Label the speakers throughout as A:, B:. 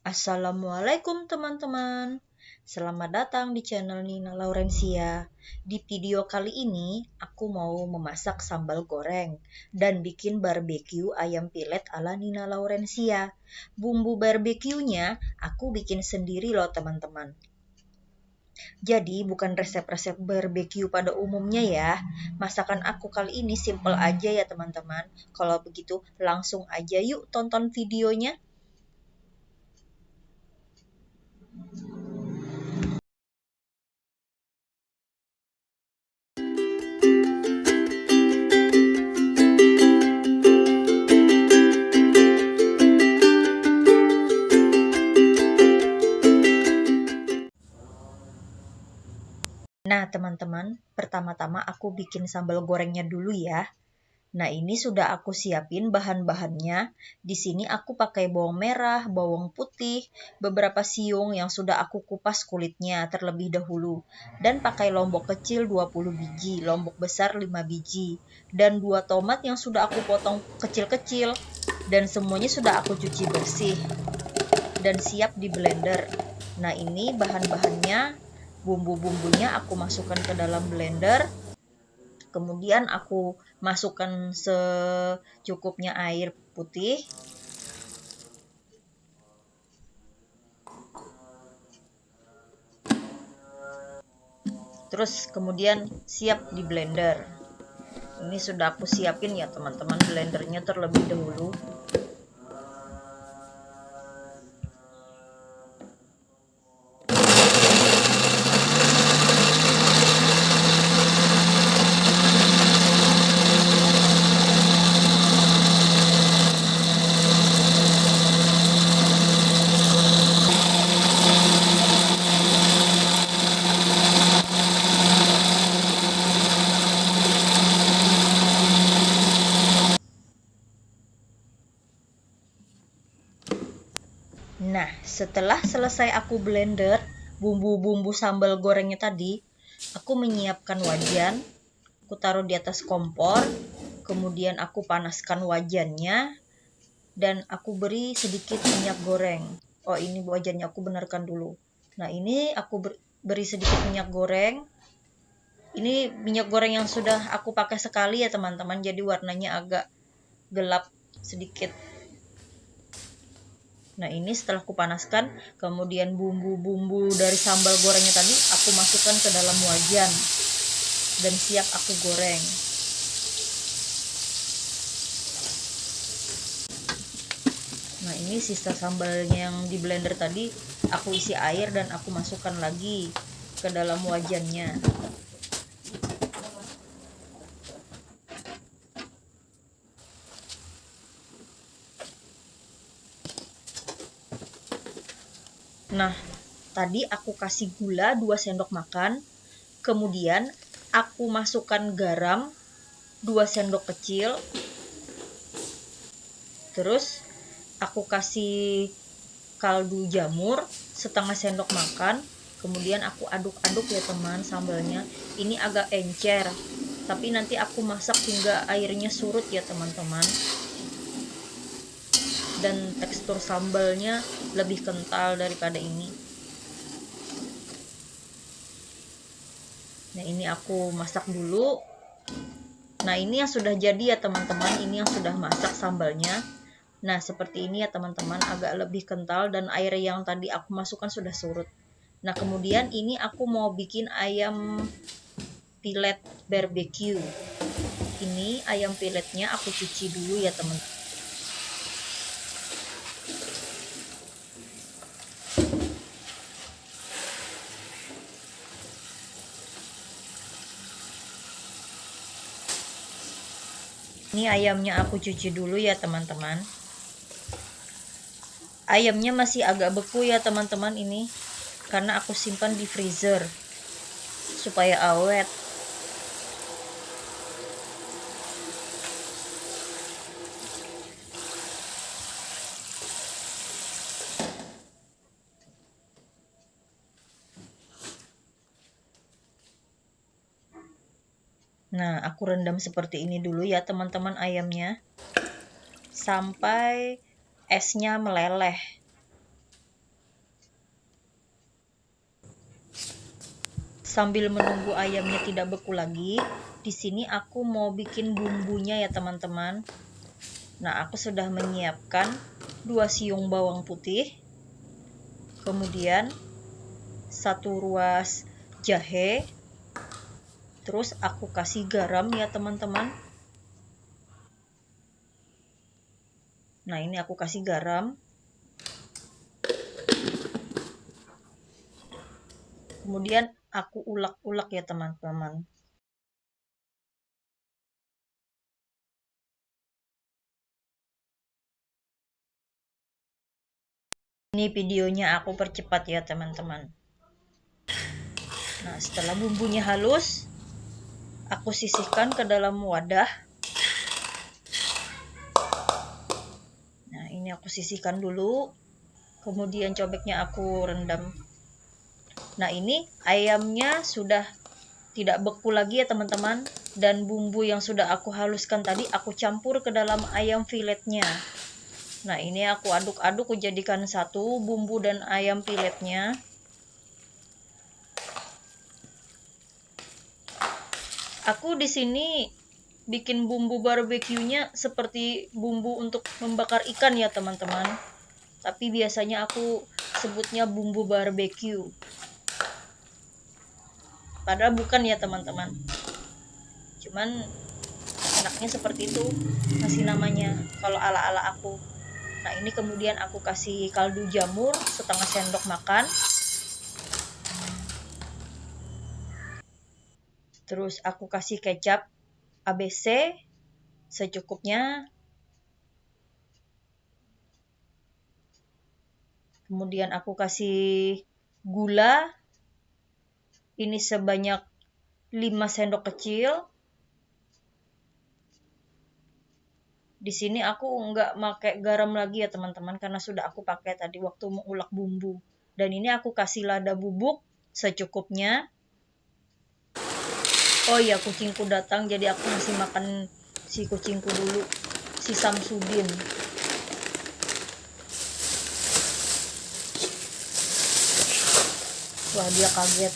A: Assalamualaikum teman-teman. Selamat datang di channel Nina Laurencia. Di video kali ini aku mau memasak sambal goreng dan bikin barbeque ayam pilet ala Nina Laurencia. Bumbu barbeque-nya aku bikin sendiri loh teman-teman. Jadi bukan resep-resep barbeque pada umumnya ya. Masakan aku kali ini simple aja ya teman-teman. Kalau begitu langsung aja yuk tonton videonya. Nah, teman-teman, pertama-tama aku bikin sambal gorengnya dulu ya. Nah, ini sudah aku siapin bahan-bahannya. Di sini aku pakai bawang merah, bawang putih, beberapa siung yang sudah aku kupas kulitnya terlebih dahulu. Dan pakai lombok kecil 20 biji, lombok besar 5 biji. Dan 2 tomat yang sudah aku potong kecil-kecil. Dan semuanya sudah aku cuci bersih. Dan siap di blender. Nah, ini bahan-bahannya. Bumbu-bumbunya aku masukkan ke dalam blender, kemudian aku masukkan secukupnya air putih, terus kemudian siap di blender. Ini sudah aku siapin ya teman-teman blendernya terlebih dahulu. Nah, setelah selesai aku blender bumbu-bumbu sambal gorengnya tadi, aku menyiapkan wajan, aku taruh di atas kompor, kemudian aku panaskan wajannya, dan aku beri sedikit minyak goreng. Oh, ini wajannya aku benarkan dulu. Nah, ini aku beri sedikit minyak goreng. Ini minyak goreng yang sudah aku pakai sekali ya teman-teman, jadi warnanya agak gelap sedikit. Nah, ini setelah aku panaskan, kemudian bumbu-bumbu dari sambal gorengnya tadi aku masukkan ke dalam wajan dan siap aku goreng. Nah, ini sisa sambalnya yang di blender tadi aku isi air dan aku masukkan lagi ke dalam wajannya. Nah, tadi aku kasih gula 2 sendok makan, kemudian aku masukkan garam 2 sendok kecil, terus aku kasih kaldu jamur setengah sendok makan, kemudian aku aduk-aduk ya teman sambalnya. Ini agak encer, tapi nanti aku masak hingga airnya surut ya teman-teman. Dan tekstur sambalnya lebih kental daripada ini. Nah, ini aku masak dulu. Nah, ini yang sudah jadi ya teman-teman, ini yang sudah masak sambalnya. Nah, seperti ini ya teman-teman, agak lebih kental dan air yang tadi aku masukkan sudah surut. Nah, kemudian ini aku mau bikin ayam pilet barbeque. Ini ayam piletnya aku cuci dulu ya teman-teman. Ini ayamnya aku cuci dulu ya teman-teman. Ayamnya masih agak beku ya teman-teman ini, karena aku simpan di freezer supaya awet. Nah, aku rendam seperti ini dulu ya teman-teman ayamnya, sampai esnya meleleh. Sambil menunggu ayamnya tidak beku lagi, di sini aku mau bikin bumbunya ya teman-teman. Nah, aku sudah menyiapkan 2 siung bawang putih, kemudian 1 ruas jahe, terus aku kasih garam ya teman-teman. Nah, ini aku kasih garam. Kemudian aku ulek-ulek ya teman-teman. Ini videonya aku percepat ya teman-teman. Nah, setelah bumbunya halus, aku sisihkan ke dalam wadah. Nah, ini aku sisihkan dulu. Kemudian cobeknya aku rendam. Nah, ini ayamnya sudah tidak beku lagi ya teman-teman. Dan bumbu yang sudah aku haluskan tadi aku campur ke dalam ayam filetnya. Nah, ini aku aduk-aduk jadikan satu bumbu dan ayam filetnya. Aku di sini bikin bumbu barbeque-nya seperti bumbu untuk membakar ikan ya teman-teman. Tapi biasanya aku sebutnya bumbu barbeque. Padahal bukan ya teman-teman. Cuman enaknya seperti itu kasih namanya kalau ala-ala aku. Nah, ini kemudian aku kasih kaldu jamur setengah sendok makan. Terus aku kasih kecap ABC secukupnya. Kemudian aku kasih gula. Ini sebanyak 5 sendok kecil. Di sini aku nggak pakai garam lagi ya teman-teman karena sudah aku pakai tadi waktu mengulek bumbu. Dan ini aku kasih lada bubuk secukupnya. Oh iya, kucingku datang jadi aku masih makan si kucingku dulu, si Samsudin. Wah, dia kaget.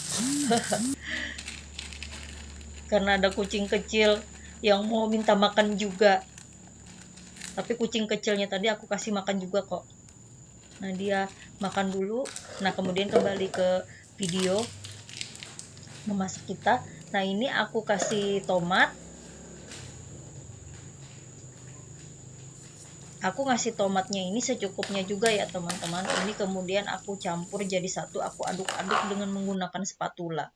A: Karena ada kucing kecil yang mau minta makan juga. Tapi kucing kecilnya tadi aku kasih makan juga kok. Nah, dia makan dulu. Nah, kemudian kembali ke video memasak kita. Nah, ini aku kasih tomat. Aku ngasih tomatnya ini secukupnya juga ya teman-teman. Ini kemudian aku campur jadi satu. Aku aduk-aduk dengan menggunakan spatula.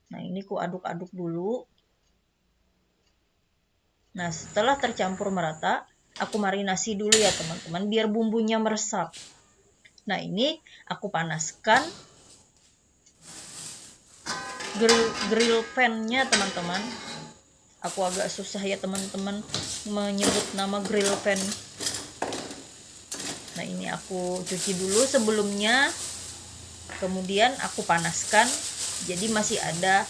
A: Nah, ini ku aduk-aduk dulu. Nah, setelah tercampur merata, aku marinasi dulu ya teman-teman biar bumbunya meresap. Nah, ini aku panaskan grill pan-nya teman-teman. Aku agak susah ya teman-teman menyebut nama grill pan. Nah, ini aku cuci dulu sebelumnya. Kemudian aku panaskan. Jadi masih ada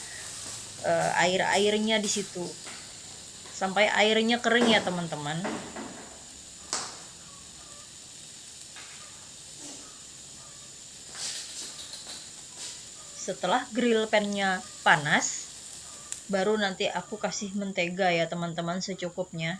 A: air-airnya di situ. Sampai airnya kering ya teman-teman. Setelah grill pan-nya panas, baru nanti aku kasih mentega ya teman-teman secukupnya.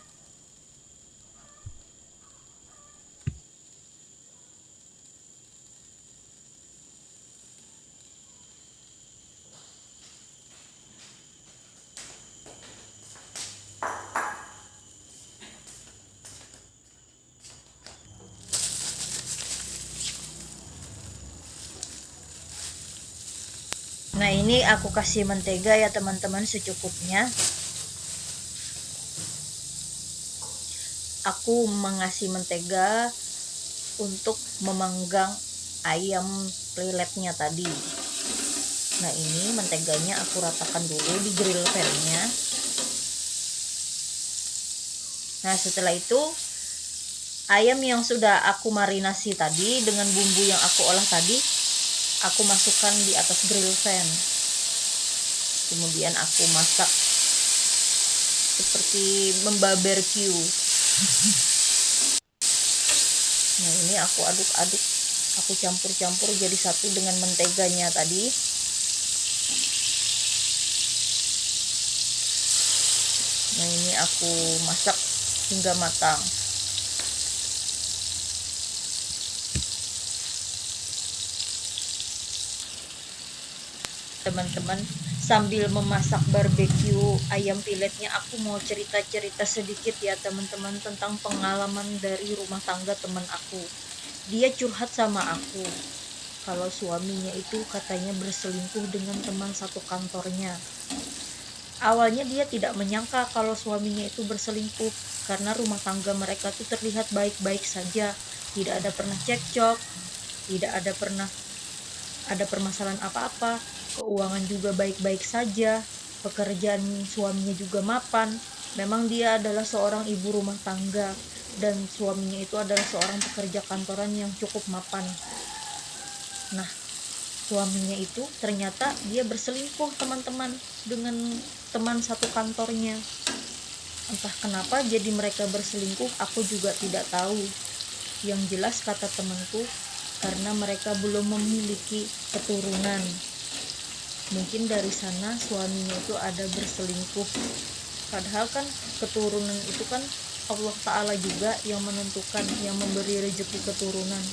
A: Nah, ini aku kasih mentega ya teman-teman secukupnya. Aku mengasih mentega untuk memanggang ayam liletnya tadi. Nah, ini menteganya aku ratakan dulu di grill pan-nya. Nah, setelah itu ayam yang sudah aku marinasi tadi dengan bumbu yang aku olah tadi aku masukkan di atas grill pan. Kemudian aku masak seperti membarbeque. Nah, ini aku aduk-aduk, aku campur-campur jadi satu dengan menteganya tadi. Nah, ini aku masak hingga matang. Teman-teman, sambil memasak barbeque ayam piletnya, aku mau cerita-cerita sedikit ya teman-teman tentang pengalaman dari rumah tangga teman aku. Dia curhat sama aku kalau suaminya itu katanya berselingkuh dengan teman satu kantornya. Awalnya dia tidak menyangka kalau suaminya itu berselingkuh karena rumah tangga mereka tuh terlihat baik-baik saja, tidak ada pernah cekcok, tidak ada pernah ada permasalahan apa-apa, keuangan juga baik-baik saja, pekerjaan suaminya juga mapan. Memang dia adalah seorang ibu rumah tangga dan suaminya itu adalah seorang pekerja kantoran yang cukup mapan. Nah, suaminya itu ternyata dia berselingkuh teman-teman dengan teman satu kantornya. Entah kenapa jadi mereka berselingkuh, aku juga tidak tahu. Yang jelas kata temanku, karena mereka belum memiliki keturunan. Mungkin dari sana suaminya itu ada berselingkuh. Padahal kan keturunan itu kan Allah Ta'ala juga yang menentukan, yang memberi rezeki keturunan.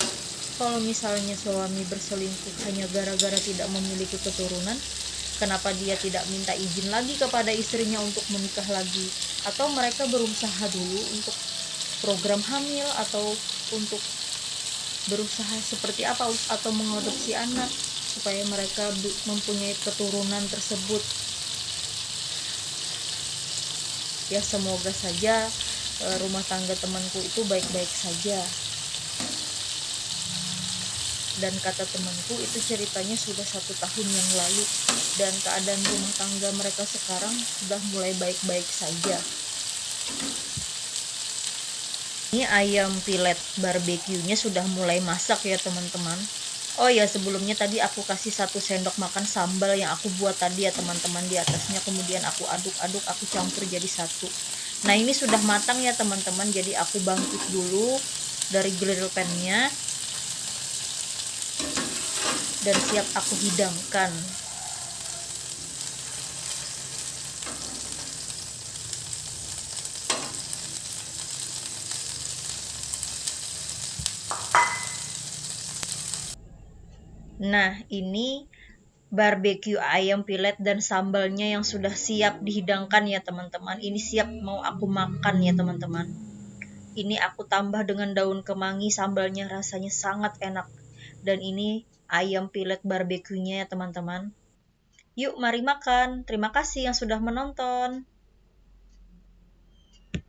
A: Kalau misalnya suami berselingkuh hanya gara-gara tidak memiliki keturunan, kenapa dia tidak minta izin lagi kepada istrinya untuk menikah lagi? Atau mereka berusaha dulu untuk program hamil atau untuk berusaha seperti apa atau mengadopsi anak supaya mereka mempunyai keturunan tersebut. Ya, semoga saja rumah tangga temanku itu baik-baik saja. Dan kata temanku itu ceritanya sudah 1 tahun yang lalu, dan keadaan rumah tangga mereka sekarang sudah mulai baik-baik saja. Ini ayam pilet barbeque-nya sudah mulai masak ya teman-teman. Oh ya, sebelumnya tadi aku kasih 1 sendok makan sambal yang aku buat tadi ya teman-teman di atasnya, kemudian aku aduk-aduk, aku campur jadi satu. Nah, ini sudah matang ya teman-teman, jadi aku bangkit dulu dari grill pan-nya dan siap aku hidangkan. Nah, ini barbeque ayam pilet dan sambalnya yang sudah siap dihidangkan ya teman-teman. Ini siap mau aku makan ya teman-teman. Ini aku tambah dengan daun kemangi, sambalnya rasanya sangat enak. Dan ini ayam pilet barbeque-nya ya teman-teman. Yuk mari makan. Terima kasih yang sudah menonton.